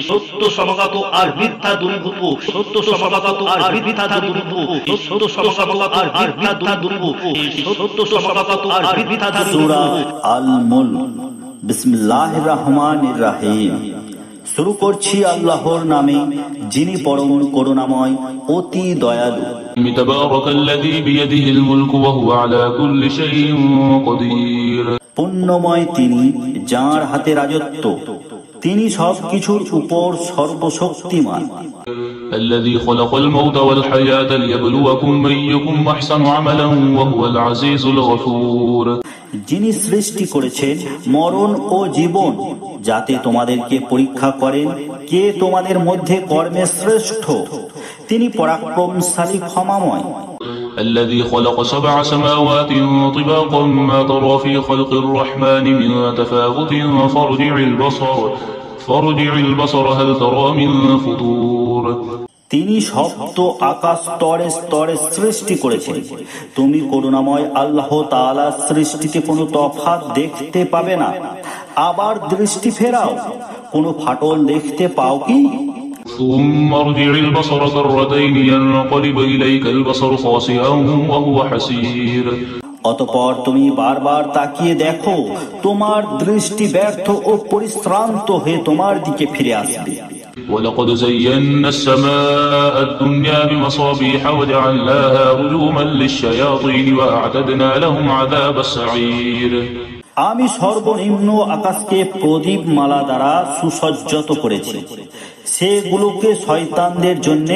সত্য সমাগত আর মিথ্যা দূরীভূত, সত্য সমাগত আর মিথ্যা দূরীভূত, সত্য সমাগত আর মিথ্যা দূরীভূত, সত্য সমাগত আর মিথ্যা দূরীভূত। সূরা আল মুলক। বিসমিল্লাহির রহমানির রহিম। শুরু করছি আল্লাহর নামে, যিনি পরম করুণাময়, অতি দয়ালু। তাবারাকাল্লাযী বিয়াদিহিল মুলকু ওয়া হুয়া আলা কুল্লি শাইইন কাদির। পুণ্যময় তিনি, যার হাতে রাজত্ব, তিনি সবকিছুর উপর সর্বশক্তিমান। الذي خلق الموت والحياة ليبلوكم أيكم أحسن عملا وهو العزيز الغفور। যিনি সৃষ্টি করেছেন মরণ ও জীবন, যাতে তোমাদেরকে পরীক্ষা করেন কে তোমাদের মধ্যে কর্মে শ্রেষ্ঠ। তিনি পরাক্রমশালী, ক্ষমাময়। الذي خلق 7 سماوات طباقا ما ترى في خلق الرحمن من تفاوت فارجع البصر هل ترى من فطور। তিনি সপ্ত আকাশ স্তরে স্তরে সৃষ্টি করেছেন। তুমি করুণাময় আল্লাহ তাআলার সৃষ্টিতে কোনো তফাৎ দেখতে পাবে না। আবার দৃষ্টি ফেরাও, কোনো ফাটল দেখতে পাও কি? ثم ارجع البصر كرتين ينقلب إليك البصر خاسئا وهو حسير। অতঃপর তুমি বারবার তাকিয়ে দেখো, তোমার দৃষ্টি ব্যর্থ ও পরিশ্রান্ত হয়ে তোমার দিকে ফিরে আসবে। ولقد زينا السماء الدنيا بمصابيح وجعلناها رجوما للشياطين وأعتدنا لهم عذاب السعير। আমি সর্বনিম্ন আকাশকে প্রদীপ মালা দ্বারা সুসজ্জিত করেছি, সেগুলোকে শয়তানদের জন্য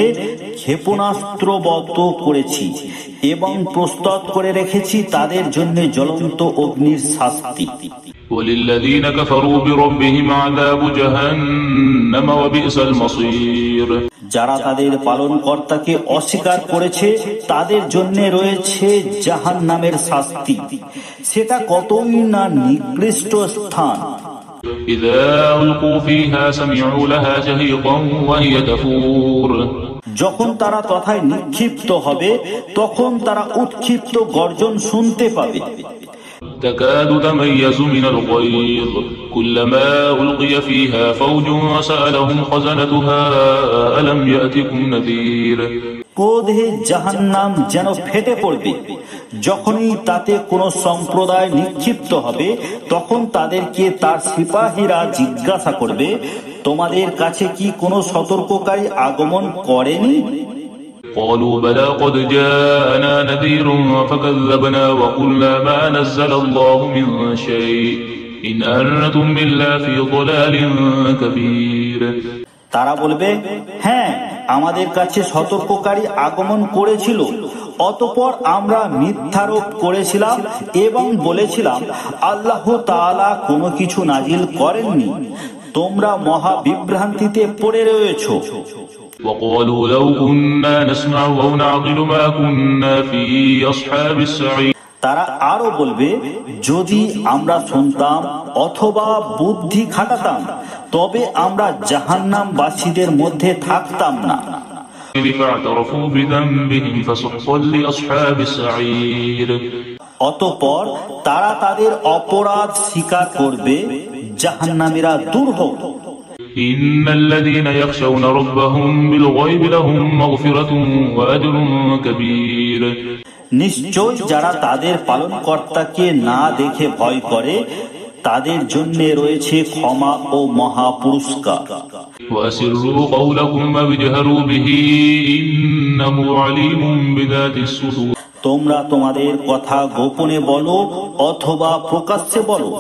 ক্ষেপণাস্ত্রবৎ করেছি এবং প্রস্তুত করে রেখেছি তাদের জন্য জ্বলন্ত অগ্নির শাস্তি। وللذين كفروا بربهم عذاب جهنم وبئس المصير। যারা তাদের পালনকর্তাকে অস্বীকার করেছে তাদের জন্য রয়েছে জাহান্নামের শাস্তি, সেটা কতই না নিকৃষ্ট স্থান। إذا ألقوا فيها سمعوا لها شهيقا وهي تفور। যখন তারা তথায় নিক্ষিপ্ত হবে তখন তারা উৎক্ষিপ্ত গর্জন শুনতে পাবে। تكاد تميز من الغيظ كلما ألقي فيها فوج سألهم خزنتها ألم يأتكم نذير। ক্রোধে জাহান্নাম যেন ফেটে পড়বে। যখনই তাতে কোনো সম্প্রদায় নিক্ষিপ্ত হবে তখন তাদেরকে তার সিপাহীরা জিজ্ঞাসা করবে, তোমাদের কাছে কি কোনো সতর্ককারী আগমন করেনি? قالوا بلى قد جاءنا نذير فكذبنا وقلنا ما نزل الله من شيء إن أنتم إلا في ضلال كبير। তারা বলবে, হ্যাঁ, আমাদের কাছে সতর্ককারী আগমন করেছিল, অতঃপর আমরা মিথ্যারোপ করেছিলাম এবং বলেছিলাম আল্লাহ তাআলা কোনো কিছু নাজিল করেননি, তোমরা মহা বিভ্রান্তিতে পড়ে রয়েছো। وقالوا لو كنا نسمع أو نعقل ما كنا في أصحاب السعير। তারা আরো বলবে, যদি আমরা শুনতাম অথবা বুদ্ধি খাটাতাম তবে আমরা জাহান্নামবাসীদের মধ্যে থাকতাম না। فاعترفوا بذنبهم فسحقا لأصحاب السعير। অতঃপর তারা তাদের অপরাধ স্বীকার করবে, জাহান্নামীরা দূর হোক। إن الذين يخشون ربهم بالغيب لهم مغفرة وأجر كبير। নিশ্চয় যারা তাদের পালনকর্তাকে না দেখে ভয় করে তাদের জন্য রয়েছে ক্ষমা ও মহা পুরস্কার। وأسروا قولكم أو اجهروا به إنه عليم بذات الصدور। তোমরা তোমাদের কথা গোপনে বলো অথবা প্রকাশ্যে বলো,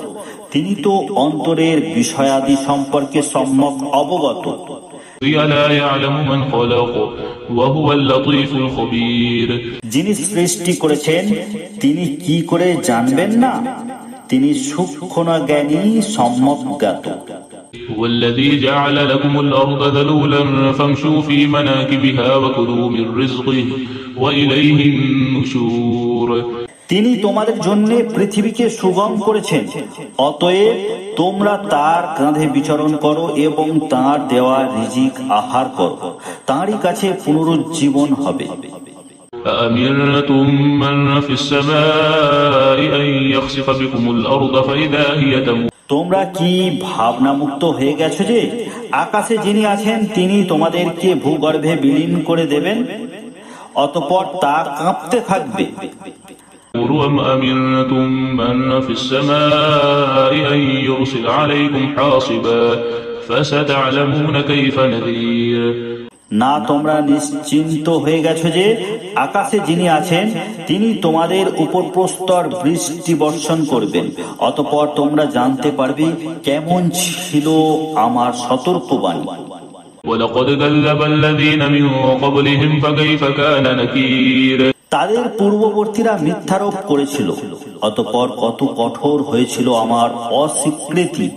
তিনি তো অন্তরের বিষয়াদি সম্পর্কে সম্যক অবগত। لا يعلم من خلق وهو اللطيف الخبير। যিনি সৃষ্টি করেছেন তিনি কি করে জানবেন না? তিনি সূক্ষ্ম জ্ঞানী, সম্যক জ্ঞাত। هو الذي جعل لكم الأرض ذلولا فامشوا في مناكبها وكلوا من رزقه وإليه النشور। তিনি তোমাদের জন্য পৃথিবীকে সুগম করেছেন, অতএব তোমরা তার কাঁধে বিচরণ করো এবং তাঁর দেওয়া রিজিক আহার করো, তাঁরই কাছে পুনরুজ্জীবন হবে। أأمنتم من في السماء أن يخسف بكم الأرض فإذا هي تمور। তোমরা কি ভাবনামুক্ত হয়ে গেছো যে আকাশে যিনি আছেন তিনি তোমাদেরকে ভূগর্ভে বিলীন করে দেবেন, অতঃপর তা কাঁপতে থাকবে। أم أمنتم من في السماء أن يرسل عليكم حاصبا فستعلمون كيف نذير। না তোমরা নিশ্চিন্ত হয়ে গেছো যে আকাশে যিনি আছেন তিনি তোমাদের উপর প্রস্তর বৃষ্টি বর্ষণ করবেন, অতঃপর তোমরা জানতে পারবে কেমন ছিল আমার সতর্কবাণী। ولقد كذب الذين من قبلهم فكيف كان نكير। তাদের পূর্ববর্তীরা মিথ্যারোপ করেছিল, অতঃপর কত কঠোর হয়েছিল আমার অস্বীকৃতি।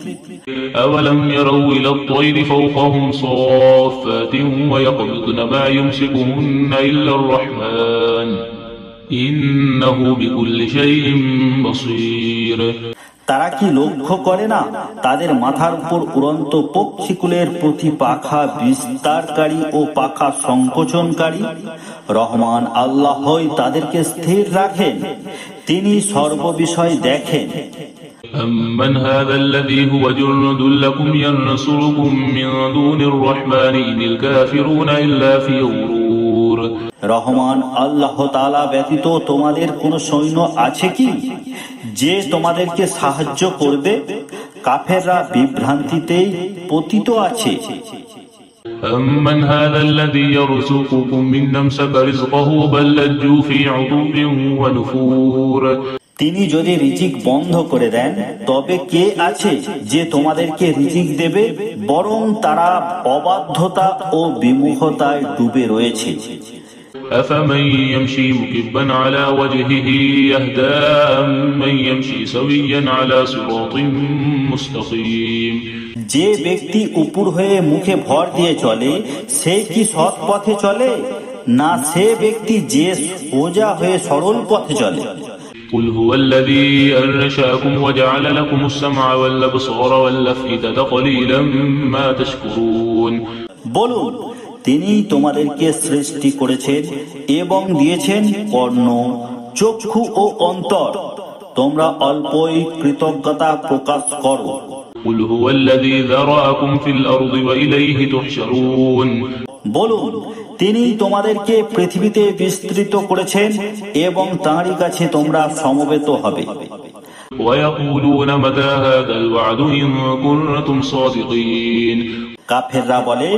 أولم يروا إلى الطير فوقهم صافات ويقبضن ما يمسكهن إلا الرحمن إنه بكل شيء بصير। তারা কি লক্ষ্য করে না তাদের মাথার উপর উড়ন্ত পক্ষীকুলের প্রতি পাখা বিস্তারকারী ও পাখা সংকোচনকারী? রহমান আল্লাহই তাদেরকে স্থির রাখেন, তিনি সর্ববিষয় দেখেন। أمن هذا الذي هو جند لكم ينصركم من دون الرحمن إن الكافرون إلا في غرور। রহমান আল্লাহ তাআলা ব্যতীত তোমাদের কোন সৈন্য আছে কি যে তোমাদেরকে সাহায্য করবে? কাফেররা বিভ্রান্তিতেই পতিত আছে। أمن هذا الذي يرزقكم من أمسك رزقه بل لجوا في عتو ونفور। তিনি যদি রিজিক বন্ধ করে দেন তবে কে আছে যে তোমাদেরকে রিজিক দেবে? বরং তারা অবাধ্যতা ও বিমুখতায় ডুবে রয়েছে। أفمن يمشي مكبا على وجهه يهدى أمن يمشي سويا على صراط مستقيم। যে ব্যক্তি উপর হয়ে মুখে ভর দিয়ে চলে সে কি সৎ পথে চলে, না সে ব্যক্তি যে সোজা হয়ে সরল পথে চলে? قل هو الذي أنشأكم وجعل لكم السمع والأبصار والأفئدة قليلا ما تشكرون। বলুন, তিনি তোমাদেরকে সৃষ্টি করেছেন এবং দিয়েছেন কর্ণ, চক্ষু ও অন্তর, তোমরা অল্পই কৃতজ্ঞতা প্রকাশ করো। قل هو الذي ذرأكم في الأرض وإليه تحشرون। বলুন, তিনি তোমাদেরকে পৃথিবীতে বিস্তৃত করেছেন এবং তাঁরই কাছে তোমরা সমবেত হবে। ويقولون متى هذا الوعد إن كنتم صادقين। কাফেররা বলে,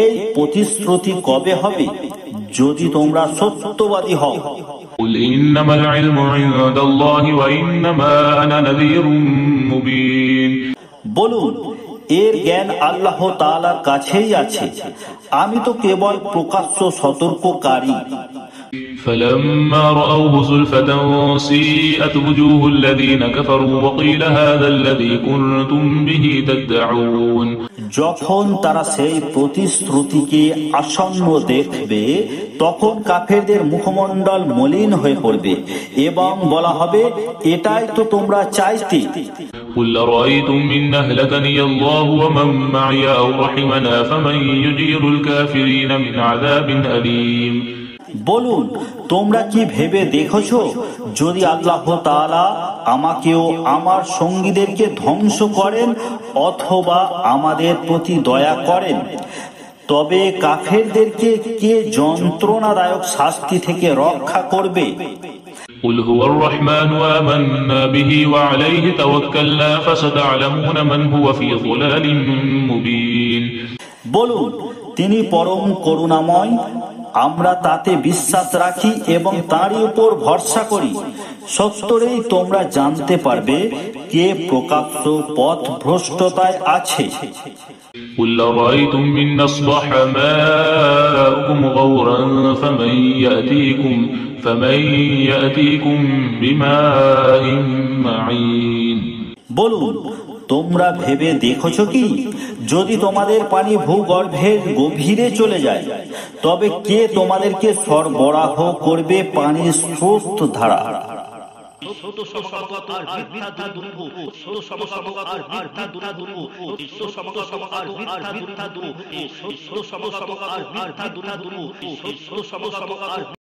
এই প্রতিশ্রুতি কবে হবে যদি তোমরা সত্যবাদী হও? قل إنما العلم عند الله وإنما أنا نذير مبين। বলুন, এর জ্ঞান আল্লাহ তাআলার কাছেই আছে, আমি তো কেবল প্রকাশ্য সতর্ককারী। فلما رأوه زلفة سيئت وجوه الذين كفروا وقيل هذا الذي كنتم به تدعون। যখন তারা সেই প্রতিশ্রুতিকে আসন্ন দেখবে তখন কাফেরদের মুখমণ্ডল মলিন হয়ে পড়বে এবং বলা হবে, এটাই তো তোমরা চাইতে। قل أرأيتم إن أهلكني الله ومن معي أو رحمنا فمن يجير الكافرين من عذاب أليم। বলুন, তোমরা কি ভেবে দেখেছো যদি আল্লাহ তাআলা আমাকেও আমার সঙ্গীদেরকে ধ্বংস করেন অথবা আমাদের প্রতি দয়া করেন, তবে কাফেরদেরকে কে যন্ত্রণাদায়ক শাস্তি থেকে রক্ষা করবে? قل هو الرحمن آمنا به وعليه توكلنا فستعلمون من هو في ضلال مبين। বলুন, তিনি পরম করুণাময়, আমরা তাতে বিশ্বাস রাখি এবং তারই উপর ভরসা করি। সত্তরেই তোমরা জানতে পারবে কে প্রকাশ্য পথ ভ্রষ্টতায় আছে। قل أرأيتم إن أصبح ماؤكم غورا فمن يأتيكم بماء معين। বলুন, তোমরা ভেবে দেখেছো কি যদি তোমাদের পানি ভূগর্ভের গভীরে চলে যায় তবে কে তোমাদেরকে সরবরাহ করবে পানির স্রোত ধারা? ছোট সমকাত আর মিথ্যা দুর্গ, ছোট সমকাত আর মিথ্যা দুর্গ, ছোট সমকাত আর মিথ্যা দুর্গ, ছোট সমকাত আর মিথ্যা দুর্গ, ছোট সমকাত আর